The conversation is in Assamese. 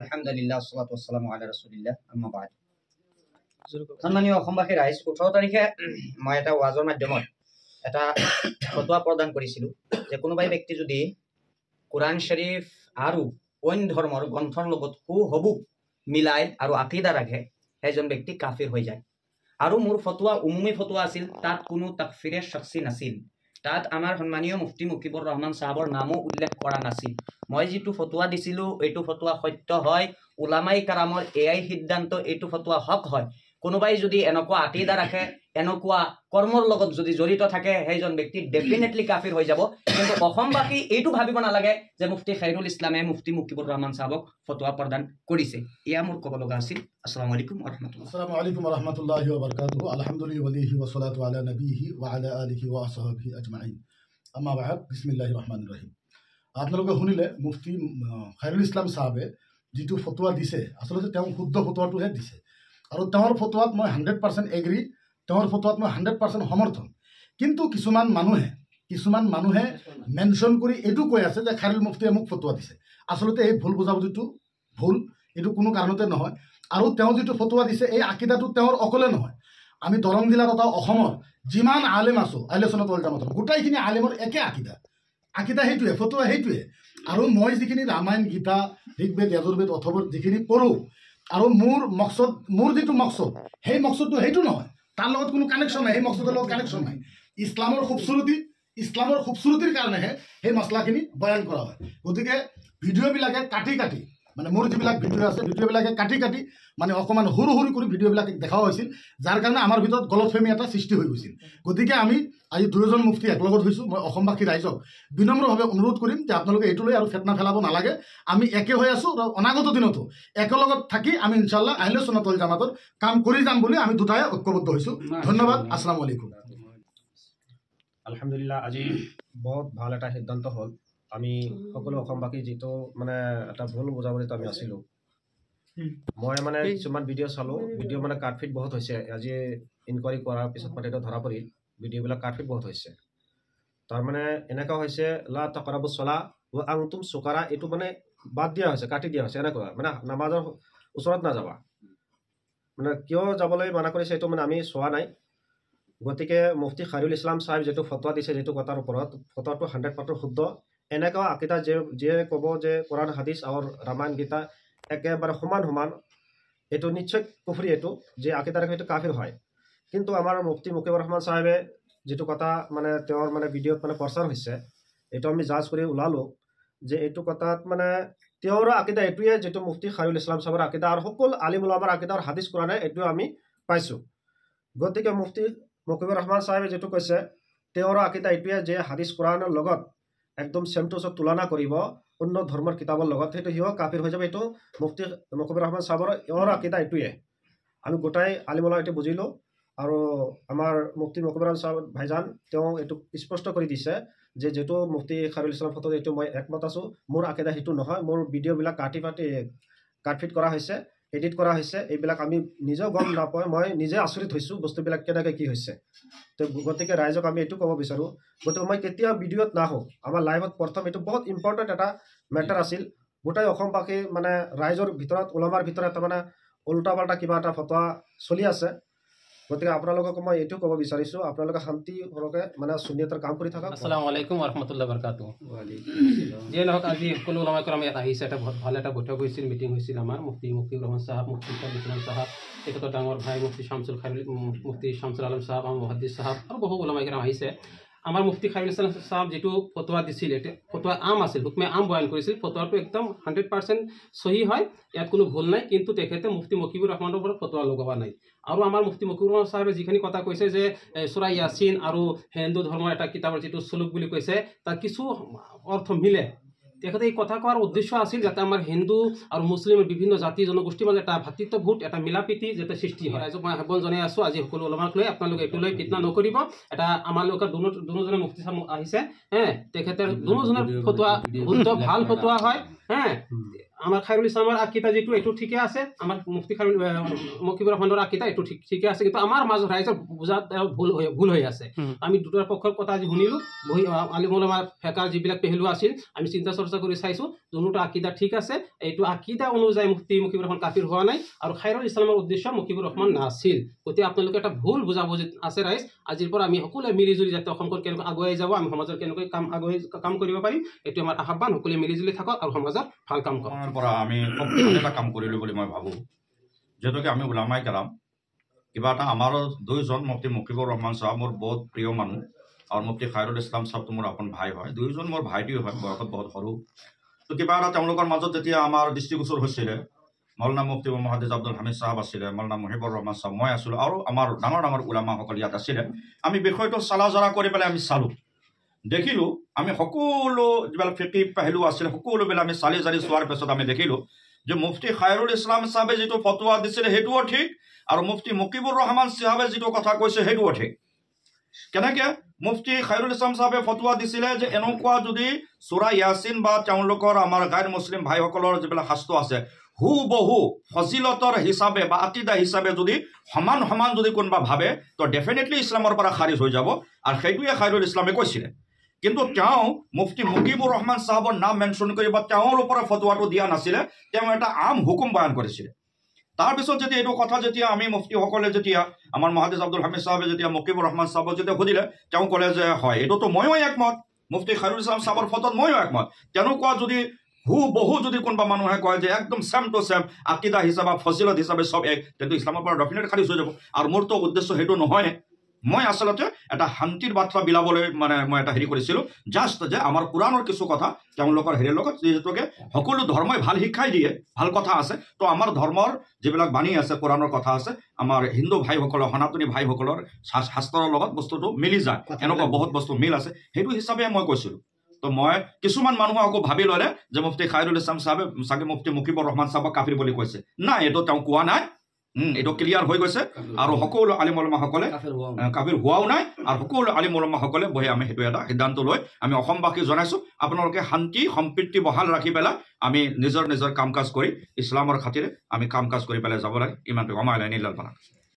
আলহামদুলিল্লাহ সালাতু ওয়াসসালামু আলা ৰাসূলিল্লাহ আম্মা বাদ সম্মানীয় অসমবাসী ৰাইজ 18 তাৰিখে মই এটা ওয়াজৰ মাধ্যমত এটা ফতোয়া প্ৰদান কৰিছিলো যে কোনোবাই ব্যক্তি যদি কোৰআন শৰীফ আৰু অন্য ধৰ্মৰ গ্ৰন্থৰ লগত হবু মিলাই আৰু আকীদা ৰাখে এজন ব্যক্তি কাফিৰ হৈ যায় আৰু মোৰ ফতোয়া উমুমি ফতোয়া আছিল তাত কোনো তাকফিৰে শখসি নাছিল তাত আমাৰ সম্মানীয় মুফতি মুকিবুৰ ৰহমান সাহেবৰ নামও উল্লেখ কৰা নাছিল মই যেটো ফতোয়া দিছিলো এইটো ফতোয়া সত্য হয় উলামাই কাৰামৰ এআই সিদ্ধান্ত এইটো ফতোয়া হক হয় কোনোবাই যদি এনেকুৱা আকীদা ৰাখে এনেকুৱা কৰ্মৰ লগত যদি জড়িত থাকে সেইজন ব্যক্তি ডেফিনেটলি কাফিৰ হৈ যাব কিন্তু অসমবাসী এইটো ভাবিব নালাগে যে মুফতি খাইৰুল ইছলামে মুফতি মুকিবুৰ ৰহমান সাহেবক ফতোয়া প্ৰদান কৰিছে ইয়া মোৰ ক'ব লগা আছিল আসসালামু আলাইকুম ওয়া রাহমাতুল্লাহ আসসালামু আলাইকুম ওয়া রাহমাতুল্লাহি ওয়া বারাকাতুহু আলহামদুলিল্লাহি ওয়ালিহি ওয়া সালাতু আলা নবিহি ওয়া আলা আলিহি ওয়া আসহাবিহি আজমাইন আম্মা বা'দ বিসমিল্লাহির রহমানির রহিম আপোনালোকে শুনিলে মুফতি খাইৰুল ইছলাম সাহেবে যেটো ফতোয়া দিছে আসলে তেওঁ শুদ্ধ ফতোয়াটোহে দিছে আৰু তেওঁৰ ফতোয়াত মই 100% এগ্ৰি তেওঁৰ ফতোয়াত মই 100% সমৰ্থন কিন্তু কিছুমান মানুহে মেনশন কৰি এটো কৈ আছে যে খাইৰুল মুফতিয়ে মোক ফতোয়া দিছে আসলতে এই ভুল বুজাবুজিটো ভুল এটো কোনো কাৰণতে নহয় আৰু তেওঁ যেটো ফতোয়া দিছে এই আকীদাটো তেওঁৰ অকলে নহয় আমি দৰং জিলা তথা অসমৰ যিমান আলেম আছো আহলে সুন্নাত ওয়াল জামাতৰ গোটাইখিনি আলেমৰ একে আকীদা হেতুৱে ফতোয়া হেতুৱে আৰু মই যিখিনি ৰামায়ণ গীতা ঋগবেদ যজুৰ্বেদ অথৰ্ববেদ যিখিনি পঢ়ো আৰু মোৰ যেটো মকসদ সেই মকসদটো হেতু নহয় তাৰ লগত কোনো কানেকশ্যন নাই সেই মকসদৰ লগত কানেকশ্যন নাই ইছলামৰ খুবসুৰতিৰ কাৰণেহে সেই মছলাখিনি বয়ান কৰা হয় গতিকে ভিডিঅ'বিলাকে কাটি মানে মোৰ যিবিলাক ভিডিঅ' আছে ভিডিঅ'বিলাকে কাটি মানে অকণমান সৰু কৰি ভিডিঅ'বিলাকে দেখাও হৈছিল যাৰ কাৰণে আমাৰ ভিতৰত গলতফেমি এটা সৃষ্টি হৈ গৈছিল গতিকে আমি আজি দুয়োজন মুফতি একলগত হৈছোঁ মই অসমবাসী ৰাইজক বিনম্ৰভাৱে অনুৰোধ কৰিম যে আপোনালোকে এইটো লৈ আৰু ফেতনা ফেলাব নালাগে আমি একে হৈ আছোঁ আৰু অনাগত দিনতো একেলগত থাকি আমি ইনশাআল্লাহ আহলে সুন্নাত ওয়াল জামাতৰ কাম কৰি যাম বুলি আমি দুটাই ঐক্যবদ্ধ হৈছোঁ ধন্যবাদ আসসালামু আলাইকুম আলহামদুলিল্লাহ আজি বহুত ভাল এটা সিদ্ধান্ত হ'ল আমি সকলো অসমবাসী যেটো মানে এটা ভুল বুজাবলিত আমি আছিলোঁ মই মানে কিছুমান ভিডিঅ' চালোঁ ভিডিঅ' মানে কাটফিট বহুত হৈছে আজি ইনকুৱাৰী কৰাৰ পিছত মানে এটা ধৰা পৰিল ভিডিঅ'বিলাক কাটফিট বহুত হৈছে তাৰমানে এনেকুৱা হৈছে লা তাকৰাবু ছলা ওয়া আনতুম সুকাৰা এইটো মানে বাদ দিয়া হৈছে কাটি দিয়া হৈছে এনেকুৱা মানে নামাজৰ ওচৰত নাযাবা মানে কিয় যাবলৈ মানা কৰিছে এইটো মানে আমি চোৱা নাই গতিকে মুফতি খাইৰুল ইছলাম সাহেব যেটো ফতোয়া দিছে যেটো কথাৰ ওপৰত ফতোয়াটো 100% শুদ্ধ এনেকুৱা আকীদা যে ক'ব যে কোৰআন হাদিস আৰু ৰামায়ণ গীতা একেবাৰে সমান এইটো নিশ্চয় কুফৰি এইটো যে আকীদা ৰাখে এইটো কাফিৰ হয় কিন্তু আমাৰ মুফতি মুকিবুৰ ৰহমান সাহেবে যেটো কথা মানে তেওঁৰ মানে ভিডিঅ'ত মানে প্ৰচাৰ হৈছে এইটো আমি জাজ কৰি ওলালো যে এইটো কথাত মানে তেওঁৰ আকীদা এইটোৱে যেটো মুফতি খাইৰুল ইছলাম সাহেবৰ আকীদা আৰু সকলো আলিম উলামাৰ আকীদা আৰু হাদিস কোৰানে এইটো আমি পাইছোঁ গতিকে মুফতি মুকিবুৰ ৰহমান সাহেবে যেটো কৈছে তেওঁৰ আকীদা এইটোৱে যে হাদিস কোৰানৰ লগত একদম সেম টু সেম তুলনা কৰিব অন্য ধৰ্মৰ কিতাবৰ লগত সেইটো হিও কাফিৰ হৈ যাব এইটো মুফতি মুকিবুৰ ৰহমান সাহেবৰ এওঁৰ আকীদা এইটোৱে আমি গোটাই আলিমুলা এইটো বুজিলোঁ আৰু আমাৰ মুফতি মুকিবুৰ ৰহমান সাহেব ভাইজান তেওঁ এইটো স্পষ্ট কৰি দিছে যে যেটো মুফতি খাইৰুল ইছলাম ফতোয়া এইটো মই একমত আছোঁ মোৰ আকীদা সেইটো নহয় মোৰ ভিডিঅ'বিলাক কাটফিট কৰা হৈছে এডিট কৰা হৈছে এইবিলাক আমি নিজেও গম নাপাওঁ মই নিজে আচৰিত হৈছোঁ বস্তুবিলাক কেনেকৈ কি হৈছে তো গতিকে ৰাইজক আমি এইটো ক'ব বিচাৰোঁ গতিকে মই কেতিয়া ভিডিঅ'ত নাহোঁ আমাৰ লাইভত প্ৰথম এইটো বহুত ইম্পৰ্টেণ্ট এটা মেটাৰ আছিল গোটাই অসমবাসী মানে ৰাইজৰ ভিতৰত ওলামাৰ ভিতৰত এটা মানে উল্টা পাল্টা কিবা এটা ফতোয়া চলি আছে গতিকে আপোনালোকক মই এইটো ক'ব বিচাৰিছোঁ আপোনালোকে শান্তিপূৰ্ণকৈ মানে সুন্নিয়তৰ কাম কৰি থাকক আসসালামু আলাইকুম ওয়া রাহমাতুল্লাহি ওয়া বারাকাতুহু যে নহওক আজি সকলো ওলামা کرام ইয়াত আহিছে এটা বহুত ভাল এটা বৈঠক হৈছিল মিটিং হৈছিল আমাৰ মুফতি মুকিবুৰ ৰহমান সাহেব মুফতি খাইৰুল ইছলাম সাহেব তেখেতৰ ডাঙৰ ভাই মুফতি শামসুল আলম সাহেব আৰু মুহাদ্দিছ সাহেব আৰু বহু ওলামা کرام আহিছে আমাৰ মুফতি খাইৰুল ইছলাম সাহেব যেটো ফতোয়া দিছিল এটা ফতোয়া আম আছিল হুকমে আম বয়ান কৰিছিল ফতোয়াটো একদম 100% সহি হয় ইয়াত কোনো ভুল নাই কিন্তু তেখেতে মুফতি মুকিবুৰ ৰহমানৰ ওপৰত ফতোয়া লগোৱা নাই আৰু আমাৰ মুফতি মুকিবুৰ ৰহমান সাহেবে যিখিনি কথা কৈছে যে সূৰা ইয়াসিন আৰু হিন্দু ধৰ্মৰ এটা কিতাপৰ যেটো সুলুক বুলি কৈছে তাৰ কিছু অৰ্থ মিলে তেখেতে এই কথা কোৱাৰ উদ্দেশ্য আছিল যাতে আমাৰ হিন্দু আৰু মুছলিমৰ বিভিন্ন জাতি জনগোষ্ঠীৰ মাজত এটা ভাতৃত্ববোধ এটা মিলাপ্ৰীতি যাতে সৃষ্টি হয় ৰাইজক মই আহ্বান জনাই আছোঁ আজি সকলো ওলামাক লৈ আপোনালোকে এইটো লৈ ফিতনা নকৰিব এটা আমালোকৰ দুজনে মুফতি সাহেব আহিছে তেখেতৰ দুজনৰ ফতোয়া শুদ্ধ ভাল ফতোয়া হয় আমাৰ খাইৰুল ইছলামৰ আকিদা যিটো এইটো ঠিকে আছে, আমাৰ মুফতি মকিবুৰ ৰহমানৰ আকিদা এইটো ঠিকে আছে, কিন্তু আমাৰ মাজত ৰাইজৰ বুজাত ভুল হৈ আছে। আমি দুটাৰ পক্ষৰ কথা আজি শুনিলোঁ, বহি আলিম ওলামা ফেকাৰ যিবিলাক পেহলু আছিল আমি চিন্তা চৰ্চা কৰি চাইছোঁ, যোনটো আকিদা ঠিক আছে, এইটো আকিদা অনুযায়ী মুফতি মকিবুৰ ৰহমান কাফিৰ হোৱা নাই আৰু খাইৰুল ইছলামৰ উদ্দেশ্য মকিবুৰ ৰহমান নাছিল। গতিকে আপোনালোকে এটা ভুল বুজাবুজি আছে ৰাইজ। আজিৰ পৰা আমি সকলোৱে মিলিজুলি যাতে অসমখন কেনেকৈ আগুৱাই যাব, আমি সমাজৰ কেনেকৈ কাম কৰিব পাৰিম, এইটো আমাৰ আহ্বান। সকলোৱে মিলিজুলি থাকক আৰু সমাজত ভাল কাম কৰক। পৰা আমি এটা কাম কৰিলোঁ বুলি মই ভাবোঁ, যিহেতুকে আমি ওলামাই কেৰাম কিবা এটা আমাৰো দুইজন মুফতি মকিবুৰ ৰহমান চাহাব মোৰ বহুত প্ৰিয় মানুহ আৰু মুফতি খাইৰুল ইছলাম চাহাবটো মোৰ আপোন ভাই হয়, দুয়োজন মোৰ ভাইটিও হয়, বয়সত বহুত সৰু। তো কিবা এটা তেওঁলোকৰ মাজত যেতিয়া আমাৰ দৃষ্টিগোচৰ হৈছিলে, মৌলানা মুফতি মুহাদ্দিছ আব্দুল হামিদ চাহাব আছিলে, মৌলানা মুহিবুৰ ৰহমান চাহাব, মই আছিলোঁ আৰু আমাৰ ডাঙৰ ডাঙৰ ওলামাসকল ইয়াত আছিলে। আমি বিষয়টো চালা জৰা কৰি পেলাই আমি চালোঁ, দেখিলোঁ আমি সকলো যিবিলাক ফিকি পেহলু আছিলে সকলোবিলাক আমি চালি জাৰি চোৱাৰ পিছত আমি দেখিলোঁ যে মুফতি খাইৰুল ইছলাম চাহাবে যিটো ফটোৱা দিছিলে সেইটোও ঠিক আৰু মুফতি মকিবুৰ ৰহমান চাহাবে যিটো কথা কৈছে সেইটোও ঠিক। কেনেকৈ মুফতি খাইৰুল ইছলাম চাহাবে ফটোৱা দিছিলে যে এনেকুৱা যদি চূৰা ইয়াছিন বা তেওঁলোকৰ আমাৰ গাইৰ মুছলিম ভাইসকলৰ যিবিলাক শাস্ত্ৰ আছে হুবহু ফজিলতৰ হিচাপে বা আকিদা হিচাপে যদি সমান সমান যদি কোনোবা ভাবে তো ডেফিনেটলি ইছলামৰ পৰা খাৰিজ হৈ যাব, আৰু সেইটোৱে খাইৰুল ইছলামে কৈছিলে। কিন্তু তেওঁ মুফতি মকিবুৰ ৰহমান চাহাবৰ নাম মেনশ্যন কৰি বা তেওঁৰ ওপৰত ফটোৱাটো দিয়া নাছিলে, তেওঁ এটা আম হুকুম বয়ান কৰিছিলে। তাৰপিছত যেতিয়া এইটো কথা যেতিয়া আমি মুফতিসকলে যেতিয়া আমাৰ মুহাদ্দিছ আব্দুল হামিদ চাহাবে যেতিয়া মকিবুৰ ৰহমান চাহাবক যেতিয়া সুধিলে, তেওঁ ক'লে যে হয় এইটোতো ময়ো একমত, মুফতি খাইৰুল ইছলাম চাহাবৰ ফটোত ময়ো একমত। তেনেকুৱা যদি হুবহু যদি কোনোবা মানুহে কয় যে একদম ছেম টু ছেম আকিদা হিচাপে ফজিলত হিচাপে চব এক, তেন্তে ইছলামৰ পৰা ডেফিনেট খাৰিজ হৈ যাব। আৰু মোৰতো উদ্দেশ্য সেইটো নহয়, মই আচলতে এটা শান্তিৰ বাৰ্তা বিলাবলৈ মানে মই এটা হেৰি কৰিছিলোঁ, জাষ্ট যে আমাৰ পুৰাণৰ কিছু কথা তেওঁলোকৰ হেৰিৰ লগত, যিহেতুকে সকলো ধৰ্মই ভাল শিক্ষাই দিয়ে, ভাল কথা আছে, তো আমাৰ ধৰ্মৰ যিবিলাক বাণী আছে পুৰাণৰ কথা আছে, আমাৰ হিন্দু ভাইসকলৰ সনাতনী ভাইসকলৰ শাস্ত্ৰৰ লগত বস্তুটো মিলি যায়, এনেকুৱা বহুত বস্তু মিল আছে, সেইটো হিচাপে মই কৈছিলোঁ। তো মই কিছুমান মানুহে আকৌ ভাবি ল'লে যে মুফতি খাইৰুল ইছলাম চাহাবে চাগে মুফতি মকিবুৰ ৰহমান চাহাবক কাফিৰ বুলি কৈছে। নাই, এইটো তেওঁ কোৱা নাই, এইটো ক্লিয়াৰ হৈ গৈছে। আৰু সকলো আলিম ওলামাসকলে কাফিৰ হোৱাও নাই, আৰু সকলো আলিম ওলামাসকলে বহি আমি সেইটো এটা সিদ্ধান্ত লৈ আমি অসমবাসী জনাইছোঁ, আপোনালোকে শান্তি সম্প্ৰীতি বহাল ৰাখি পেলাই আমি নিজৰ নিজৰ কাম কাজ কৰি ইছলামৰ খাতিৰে আমি কাম কাজ কৰি পেলাই যাব লাগে। ইমানটো কমাই লাইন